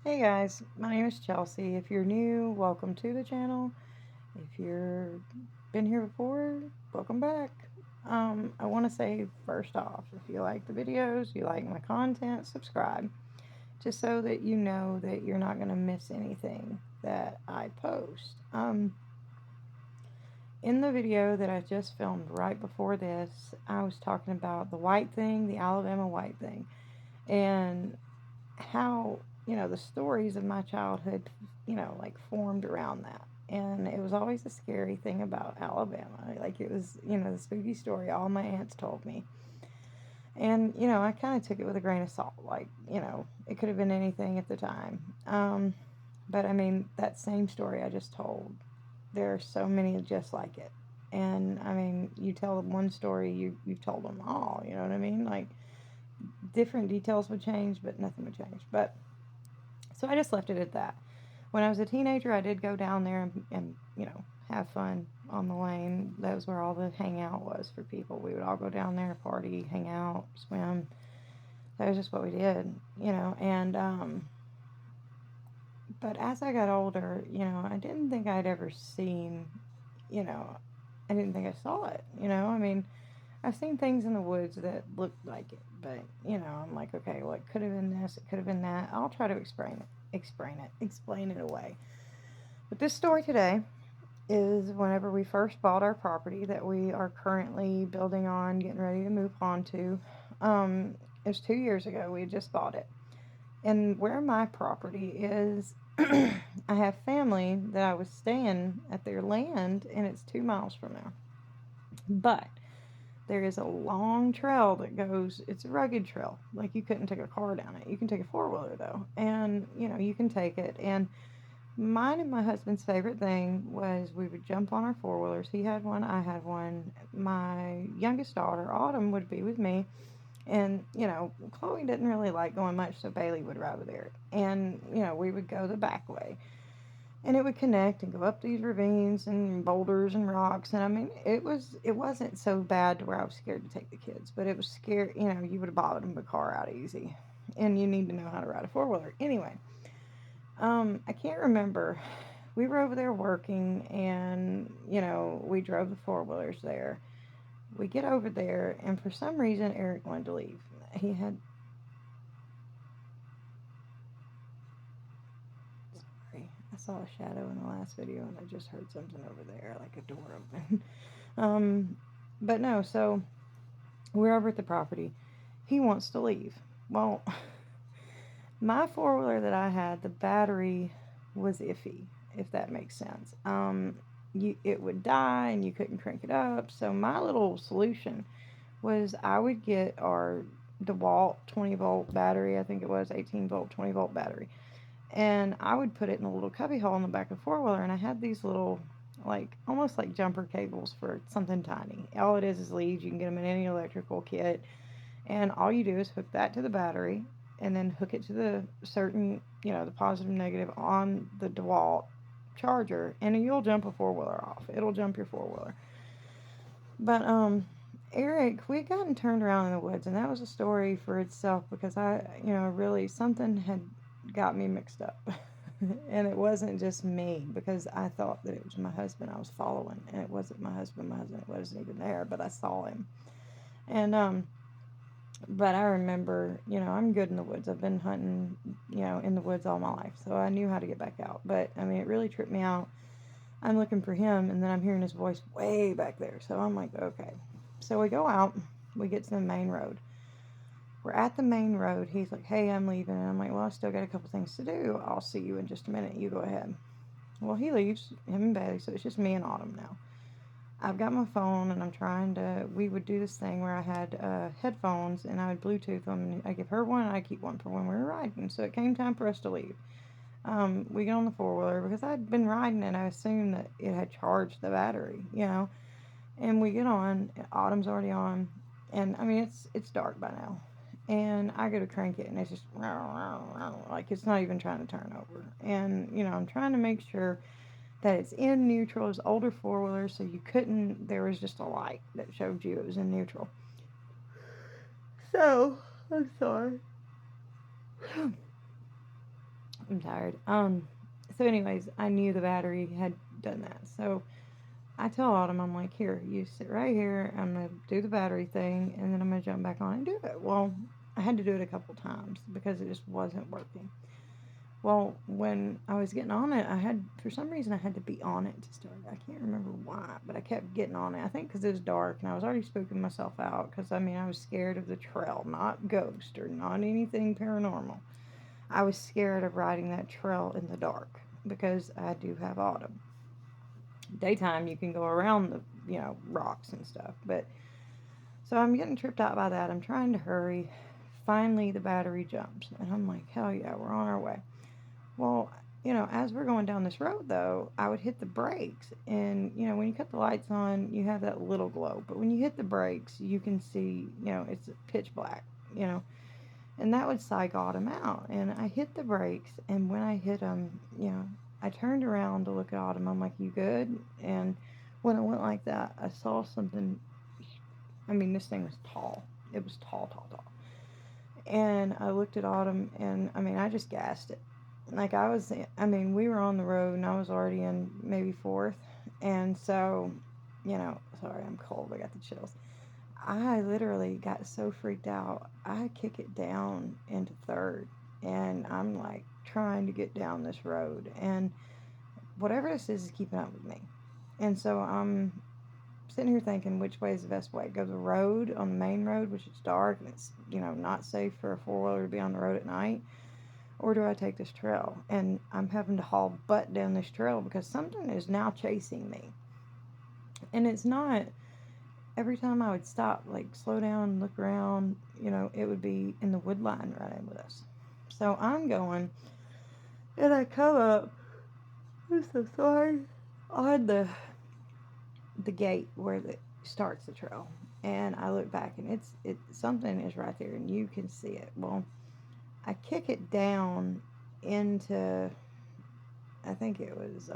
Hey guys, my name is Chelsea. If you're new, welcome to the channel. If you've been here before, welcome back. I want to say first off, if you like the videos, you like my content, subscribe, just so that you know that you're not going to miss anything that I post. In the video that I just filmed right before this, I was talking about the white thing, the Alabama white thing, and how the stories of my childhood like formed around that. And it was always a scary thing about Alabama. Like, it was the spooky story all my aunts told me. And I kind of took it with a grain of salt. Like, it could have been anything at the time. But I mean, that same story I just told, there are so many just like it. And I mean, you tell them one story, you've told them all. You know what I mean? Like, different details would change, but nothing would change. But so I just left it at that. When I was a teenager, I did go down there and have fun on the lane. That was where all the hangout was for people. We would all go down there, party, hang out, swim. That was just what we did. But as I got older, I didn't think I'd ever seen, you know, I didn't think I saw it. I mean, I've seen things in the woods that looked like it, but I'm like, okay, well, it could have been this, it could have been that. I'll try to explain it away. But this story today is whenever we first bought our property that we are currently building on, getting ready to move on to. It was 2 years ago. We had just bought it, and where my property is, I have family that I was staying at their land, and it's 2 miles from there. But there is a long trail that goes, it's a rugged trail. Like, you couldn't take a car down it. You can take a four-wheeler though. And, you can take it. And mine and my husband's favorite thing was we would jump on our four-wheelers. He had one, I had one. My youngest daughter, Autumn, would be with me. And, Chloe didn't really like going much, so Bailey would ride with Eric. And, we would go the back way, and it would connect and go up these ravines and boulders and rocks. And I mean, it wasn't so bad to where I was scared to take the kids, but it was scary. You would have bottomed a car out easy, and you need to know how to ride a four-wheeler anyway. I can't remember. We were over there working, and we drove the four-wheelers there. We get over there, and for some reason Eric wanted to leave. He had, sorry, I saw a shadow in the last video, and I just heard something over there, like a door open. Um, but no, so we're over at the property. He wants to leave. Well, my four wheeler that I had, the battery was iffy, if that makes sense. It would die and you couldn't crank it up. So my little solution was I would get our DeWalt 20-volt battery. I think it was 18-volt, 20-volt battery, and I would put it in a little cubby hole in the back of the four wheeler. And I had these little, like, almost like jumper cables for something tiny. All it is leads. You can get them in any electrical kit, and all you do is hook that to the battery, and then hook it to the certain, the positive negative on the DeWalt charger, and you'll jump a four wheeler off. It'll jump your four wheeler. But Eric, we had gotten turned around in the woods, and that was a story for itself, because really something had got me mixed up. And it wasn't just me, because I thought that it was my husband I was following, and it wasn't my husband. My husband wasn't even there, but I saw him. And but I remember, I'm good in the woods. I've been hunting, in the woods all my life, so I knew how to get back out. But I mean, it really tripped me out. I'm looking for him, and then I'm hearing his voice way back there. So I'm like, okay. So we go out, we get to the main road. We're at the main road. He's like, hey, I'm leaving. And I'm like, well, I still got a couple things to do. I'll see you in just a minute. You go ahead. Well, he leaves, him and Bailey, so it's just me and Autumn now. I've got my phone, and I'm trying to, we would do this thing where I had headphones, and I would Bluetooth them, and I give her one, and I keep one for when we were riding. So it came time for us to leave. We get on the four-wheeler, because I'd been riding, and I assumed that it had charged the battery. And we get on, Autumn's already on, and I mean, it's dark by now. And I go to crank it, and it's just like it's not even trying to turn over. And I'm trying to make sure that it's in neutral. It's older four wheeler, so you couldn't. There was just a light that showed you it was in neutral. So I'm sorry. I'm tired. So anyways, I knew the battery had done that. So I tell Autumn, I'm like, here, you sit right here. I'm gonna do the battery thing, and then I'm gonna jump back on and do it. Well, I had to do it a couple times because it just wasn't working. Well, when I was getting on it, for some reason, I had to be on it to start. I can't remember why, but I kept getting on it. I think because it was dark and I was already spooking myself out because, I mean, I was scared of the trail, not ghost or not anything paranormal. I was scared of riding that trail in the dark because I do have autumn. Daytime, you can go around the, rocks and stuff, but so I'm getting tripped out by that. I'm trying to hurry. Finally, the battery jumps, and I'm like, hell yeah, we're on our way. Well, as we're going down this road, though, I would hit the brakes. And, when you cut the lights on, you have that little glow. But when you hit the brakes, you can see, it's pitch black, you know. And that would psych Autumn out. And I hit the brakes. And when I hit them, I turned around to look at Autumn. I'm like, you good? And when I went like that, I saw something. I mean, this thing was tall. It was tall, tall, tall. And I looked at Autumn, and I mean, I just gassed it. Like I mean, we were on the road, and I was already in maybe fourth, and so, sorry, I'm cold. I got the chills. I literally got so freaked out. I kick it down into third, and I'm like trying to get down this road, and whatever this is keeping up with me. And so I'm sitting here thinking, which way is the best way? Go the road on the main road, which is dark and it's, not safe for a four wheeler to be on the road at night, or do I take this trail? And I'm having to haul butt down this trail because something is now chasing me. And it's not every time I would stop, like slow down, look around, it would be in the wood line running with us. So I'm going, and I come up. I'm so sorry. On the gate where it starts the trail, and I look back, and it something is right there, and you can see it. Well, I kick it down into, I think it was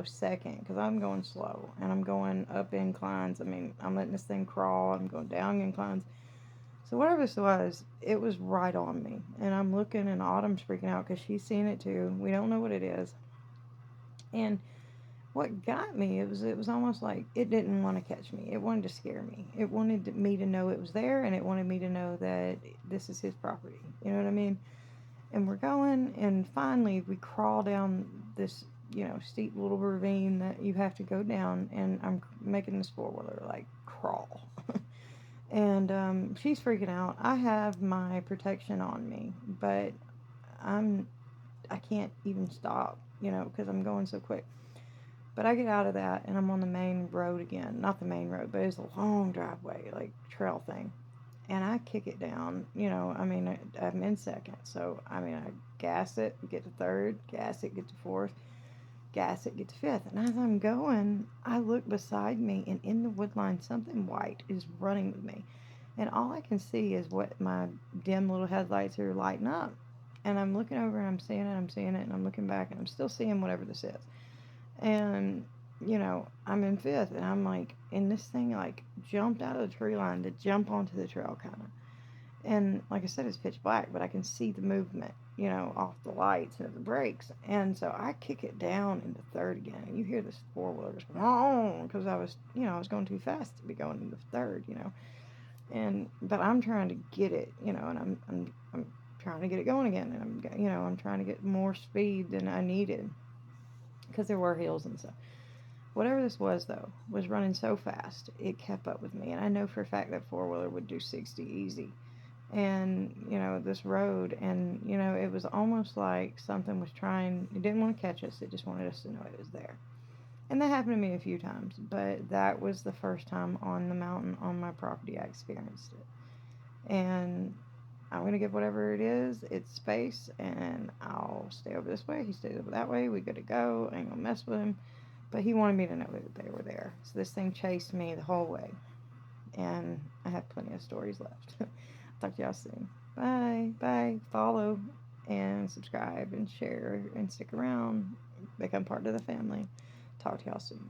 second, because I'm going slow and I'm going up inclines. I mean, I'm letting this thing crawl. I'm going down inclines. So whatever this was, it was right on me, and I'm looking, and Autumn's freaking out because she's seen it too. We don't know what it is, and what got me, it was almost like it didn't want to catch me. It wanted to scare me. It wanted me to know it was there, and it wanted me to know that this is his property. You know what I mean? And we're going, and finally we crawl down this, steep little ravine that you have to go down, and I'm making this four-wheeler like crawl. And she's freaking out. I have my protection on me, but I'm I can't even stop, because I'm going so quick. But I get out of that, and I'm on the main road again. Not the main road, but it's a long driveway, like trail thing. And I kick it down, I mean, I'm in second. So, I mean, I gas it, get to third, gas it, get to fourth, gas it, get to fifth. And as I'm going, I look beside me, and in the woodline, something white is running with me. And all I can see is what my dim little headlights are lighting up. And I'm looking over, and I'm seeing it, and I'm looking back, and I'm still seeing whatever this is. And, I'm in fifth, and I'm like, and this thing like jumped out of the tree line to jump onto the trail, kind of. And like I said, it's pitch black, but I can see the movement, off the lights and the brakes. And so I kick it down into third again, and you hear this four wheeler just going, because I was going too fast to be going into third, And but I'm trying to get it, and I'm trying to get it going again, and I'm trying to get more speed than I needed because there were hills and stuff. Whatever this was, though, was running so fast, it kept up with me. And I know for a fact that four wheeler would do 60 easy. And, this road, and, it was almost like something was trying, it didn't want to catch us, it just wanted us to know it was there. And that happened to me a few times, but that was the first time on the mountain on my property I experienced it. And I'm going to give whatever it is its space, and I'll stay over this way, he stays over that way, we good to go, I ain't going to mess with him. But he wanted me to know that they were there. So this thing chased me the whole way. And I have plenty of stories left. Talk to y'all soon. Bye. Bye. Follow and subscribe and share and stick around. Become part of the family. Talk to y'all soon.